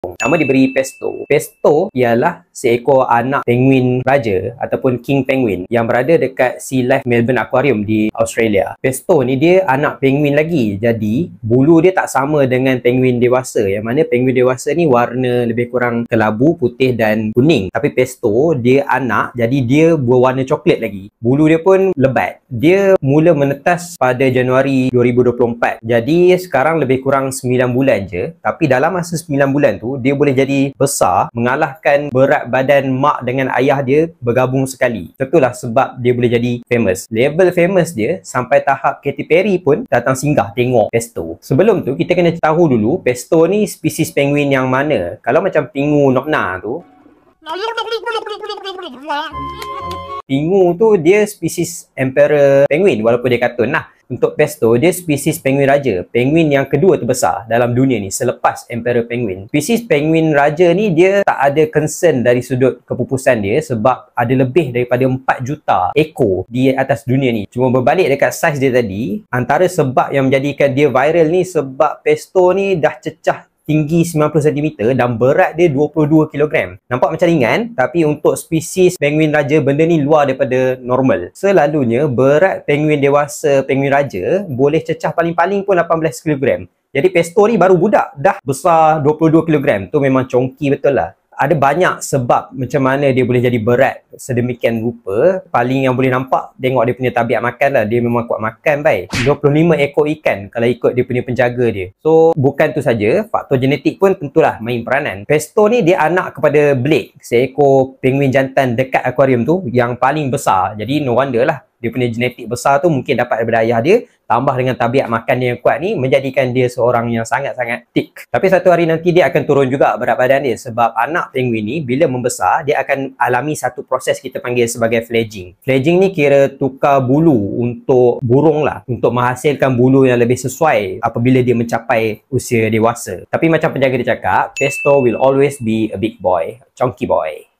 Nama diberi Pesto. Pesto ialah seekor anak penguin raja ataupun king penguin yang berada dekat Sea Life Melbourne Aquarium di Australia. Pesto ni dia anak penguin lagi. Jadi bulu dia tak sama dengan penguin dewasa. Yang mana penguin dewasa ni warna lebih kurang kelabu, putih dan kuning. Tapi Pesto dia anak, jadi dia berwarna coklat lagi. Bulu dia pun lebat. Dia mula menetas pada Januari 2024. Jadi sekarang lebih kurang 9 bulan je. Tapi dalam masa 9 bulan tu dia boleh jadi besar, mengalahkan berat badan mak dengan ayah dia bergabung sekali. Itulah sebab dia boleh jadi famous. Level famous dia sampai tahap Katy Perry pun datang singgah tengok Pesto. Sebelum tu kita kena tahu dulu Pesto ni spesies penguin yang mana. Kalau macam pingu nokna tu, pingu tu dia spesies emperor penguin walaupun dia kartun lah. Untuk Pesto, dia spesies penguin raja. Penguin yang kedua terbesar dalam dunia ni selepas emperor penguin. Spesies penguin raja ni dia tak ada concern dari sudut kepupusan dia sebab ada lebih daripada 4 juta ekor di atas dunia ni. Cuma berbalik dekat saiz dia tadi, antara sebab yang menjadikan dia viral ni sebab Pesto ni dah cecah tinggi 90 cm dan berat dia 22 kg. Nampak macam ringan, tapi untuk spesies penguin raja benda ni luar daripada normal. Selalunya berat penguin dewasa, penguin raja boleh cecah paling-paling pun 18 kg. Jadi Pesto ni baru budak dah besar 22 kg. Tu memang congki betul lah. Ada banyak sebab macam mana dia boleh jadi berat sedemikian rupa. Paling yang boleh nampak, tengok dia punya tabiat makan lah. Dia memang kuat makan baik. 25 ekor ikan kalau ikut dia punya penjaga dia. So bukan tu saja, faktor genetik pun tentulah main peranan. Pesto ni dia anak kepada Blake, seekor penguin jantan dekat akuarium tu yang paling besar. Jadi no wonder lah dia punya genetik besar tu mungkin dapat daripada ayah dia, tambah dengan tabiat makan dia yang kuat ni menjadikan dia seorang yang sangat-sangat thick. Tapi satu hari nanti dia akan turun juga berat badan dia sebab anak penguin ni bila membesar dia akan alami satu proses kita panggil sebagai fledging. Fledging ni kira tukar bulu untuk burung lah, untuk menghasilkan bulu yang lebih sesuai apabila dia mencapai usia dewasa. Tapi macam penjaga dia cakap, Pesto will always be a big boy, chunky boy.